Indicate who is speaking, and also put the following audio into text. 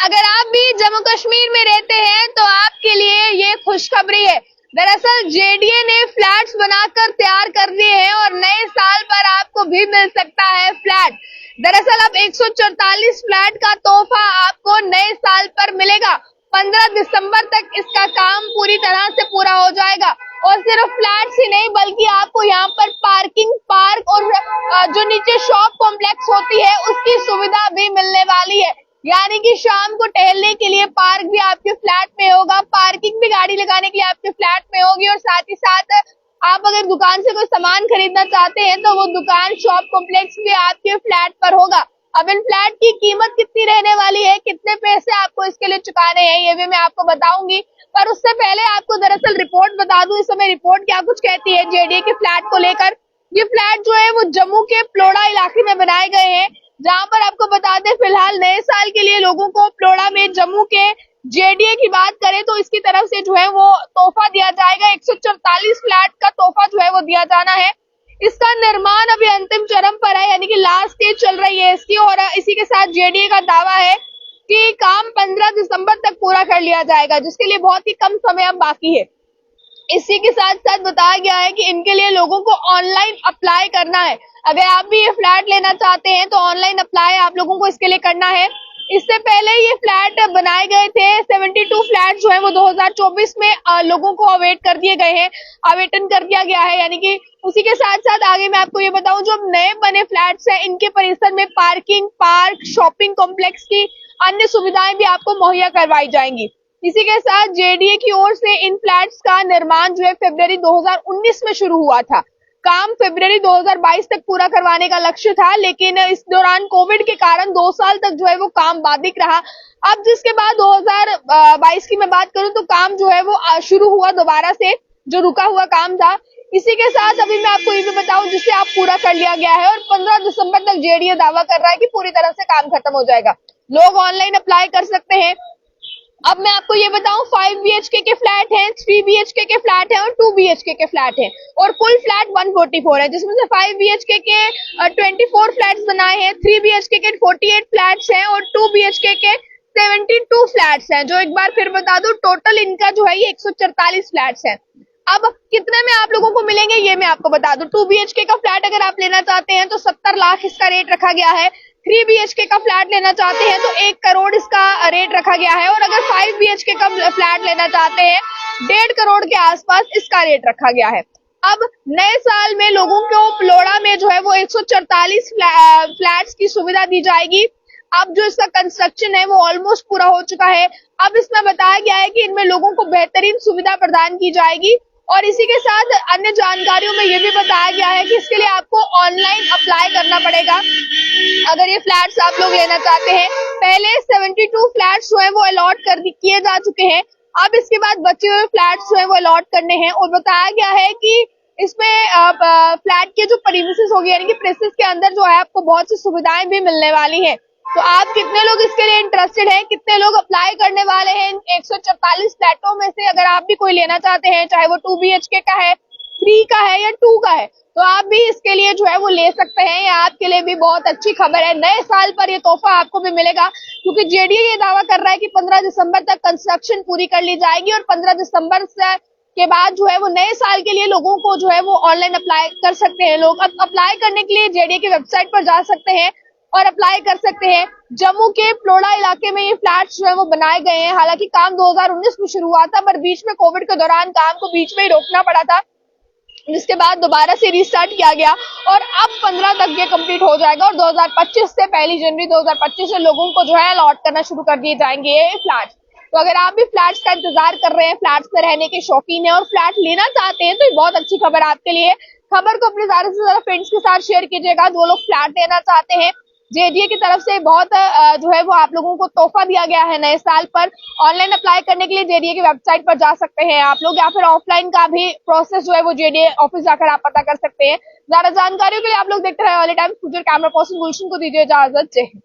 Speaker 1: अगर आप भी जम्मू कश्मीर में रहते हैं तो आपके लिए ये खुशखबरी है। दरअसल जेडीए ने फ्लैट्स बनाकर तैयार कर दिए हैं और नए साल पर आपको भी मिल सकता है फ्लैट। दरअसल अब 144 फ्लैट का तोहफा आपको नए साल पर मिलेगा। 15 दिसंबर तक इसका काम पूरी तरह से पूरा हो जाएगा और सिर्फ फ्लैट्स ही नहीं बल्कि आपको यहाँ पर पार्किंग, पार्क और जो नीचे शॉप कॉम्प्लेक्स होती है उसकी सुविधा भी मिलने वाली है। यानी कि शाम को टहलने के लिए पार्क भी आपके फ्लैट में होगा, पार्किंग भी गाड़ी लगाने के लिए आपके फ्लैट में होगी और साथ ही साथ आप अगर दुकान से कोई सामान खरीदना चाहते हैं तो वो दुकान, शॉप कॉम्प्लेक्स भी आपके फ्लैट पर होगा। अब इन फ्लैट की कीमत कितनी रहने वाली है, कितने पैसे आपको इसके लिए चुकाने हैं, ये भी मैं आपको बताऊंगी। पर उससे पहले आपको दरअसल रिपोर्ट बता दूं, इस समय रिपोर्ट क्या कुछ कहती है जेडीए के फ्लैट को लेकर। ये फ्लैट जो है वो जम्मू के प्लोड़ा इलाके में बनाए गए हैं, जहां पर आपको बता दें फिलहाल नए साल के लिए लोगों को प्लोड़ा में जम्मू के जेडीए की बात करें तो इसकी तरफ से जो है वो तोहफा दिया जाएगा। 144 फ्लैट का तोहफा जो है वो दिया जाना है। इसका निर्माण अभी अंतिम चरम पर है, यानी कि लास्ट स्टेज चल रही है इसकी, और इसी के साथ जेडीए का दावा है कि काम 15 दिसंबर तक पूरा कर लिया जाएगा, जिसके लिए बहुत ही कम समय अब बाकी है। इसी के साथ साथ बताया गया है कि इनके लिए लोगों को ऑनलाइन अप्लाई करना है। अगर आप भी ये फ्लैट लेना चाहते हैं तो ऑनलाइन अप्लाई आप लोगों को इसके लिए करना है। इससे पहले ये फ्लैट बनाए गए थे, 72 फ्लैट जो है वो 2024 में लोगों को अवेट कर दिए गए हैं, आवेदन कर दिया गया है। यानी कि उसी के साथ साथ आगे मैं आपको ये बताऊं, जो नए बने फ्लैट्स हैं इनके परिसर में पार्किंग, पार्क, शॉपिंग कॉम्प्लेक्स की अन्य सुविधाएं भी आपको मुहैया करवाई जाएंगी। इसी के साथ जेडीए की ओर से इन फ्लैट्स का निर्माण जो है फरवरी 2019 में शुरू हुआ था। काम फरवरी 2022 तक पूरा करवाने का लक्ष्य था, लेकिन इस दौरान कोविड के कारण 2 साल तक जो है वो काम बाधित रहा। अब जिसके बाद 2022 की मैं बात करूं तो काम जो है वो शुरू हुआ दोबारा से, जो रुका हुआ काम था। इसी के साथ अभी मैं आपको ये भी बताऊं जिसे आप पूरा कर लिया गया है और 15 दिसंबर तक जेडीए दावा कर रहा है कि पूरी तरह से काम खत्म हो जाएगा। लोग ऑनलाइन अप्लाई कर सकते हैं। अब मैं आपको ये बताऊं, 5 बीएचके के फ्लैट हैं, 3 बीएचके के फ्लैट हैं और 2 बीएचके के फ्लैट हैं और कुल फ्लैट 144 है, जिसमें से 5 बीएचके के 24 फ्लैट्स बनाए हैं, 3 बीएचके के 48 फ्लैट्स हैं और 2 बीएचके के 72 फ्लैट्स हैं। जो एक बार फिर बता दूं, टोटल इनका जो है ये 144 फ्लैट्स हैं। अब कितने में आप लोगों को मिलेंगे ये मैं आपको बता दूं। 2 बीएचके का फ्लैट अगर आप लेना चाहते हैं तो 70 लाख इसका रेट रखा गया है। 3 बीएचके का फ्लैट लेना चाहते हैं तो 1 करोड़ इसका रेट रखा गया है और अगर 5 बीएचके का फ्लैट लेना चाहते हैं 1.5 करोड़ के आसपास इसका रेट रखा गया है। अब नए साल में लोगों को प्लोड़ा में जो है वो 144 फ्लैट्स की सुविधा दी जाएगी। अब जो इसका कंस्ट्रक्शन है वो ऑलमोस्ट पूरा हो चुका है। अब इसमें बताया गया है कि इनमें लोगों को बेहतरीन सुविधा प्रदान की जाएगी और इसी के साथ अन्य जानकारियों में ये भी बताया गया है कि इसके लिए आपको ऑनलाइन अप्लाई करना पड़ेगा अगर ये फ्लैट्स आप लोग लेना चाहते हैं। पहले 72 फ्लैट्स जो है वो अलॉट किए जा चुके हैं, अब इसके बाद बचे हुए फ्लैट्स जो है वो अलॉट करने हैं और बताया गया है कि इसमें फ्लैट के जो प्रीमिसेस होगी, यानी कि प्रेमिसेस के अंदर जो है आपको बहुत सी सुविधाएं भी मिलने वाली है। तो आप कितने लोग इसके लिए इंटरेस्टेड हैं, कितने लोग अप्लाई करने वाले हैं 144 फ्लैटों में से? अगर आप भी कोई लेना चाहते हैं, चाहे वो 2 बीएचके का है, 3 का है या 2 का है, तो आप भी इसके लिए जो है वो ले सकते हैं। ये आपके लिए भी बहुत अच्छी खबर है। नए साल पर ये तोहफा आपको भी मिलेगा, क्योंकि जेडीए ये दावा कर रहा है कि 15 दिसंबर तक कंस्ट्रक्शन पूरी कर ली जाएगी और 15 दिसंबर से के बाद जो है वो नए साल के लिए लोगों को जो है वो ऑनलाइन अप्लाई कर सकते हैं। लोग अब अप्लाई करने के लिए जेडीए की वेबसाइट पर जा सकते हैं और अप्लाई कर सकते हैं। जम्मू के प्लोड़ा इलाके में ये फ्लैट्स जो है वो बनाए गए हैं। हालांकि काम 2019 में शुरू हुआ था, पर बीच में कोविड के दौरान काम को बीच में ही रोकना पड़ा था, जिसके बाद दोबारा से रिस्टार्ट किया गया और अब 15 तक ये कंप्लीट हो जाएगा और 2025 से 1 जनवरी 2025 से लोगों को जो है अलॉट करना शुरू कर दिए जाएंगे ये फ्लैट्स। तो अगर आप भी फ्लैट्स का इंतजार कर रहे हैं, फ्लैट्स में रहने के शौकीन है और फ्लैट लेना चाहते हैं, तो ये बहुत अच्छी खबर आपके लिए। खबर को अपने ज्यादा से ज्यादा फ्रेंड्स के साथ शेयर कीजिएगा जो लोग फ्लैट लेना चाहते हैं। जेडीए की तरफ से बहुत जो है वो आप लोगों को तोहफा दिया गया है नए साल पर। ऑनलाइन अप्लाई करने के लिए जेडीए की वेबसाइट पर जा सकते हैं आप लोग, या फिर ऑफलाइन का भी प्रोसेस जो है वो जेडीए ऑफिस जाकर आप पता कर सकते हैं। ज्यादा जानकारियों के लिए आप लोग देखते रहे all time future. Camera person Gulshan को दीजिए इजाजत। जय हिंद।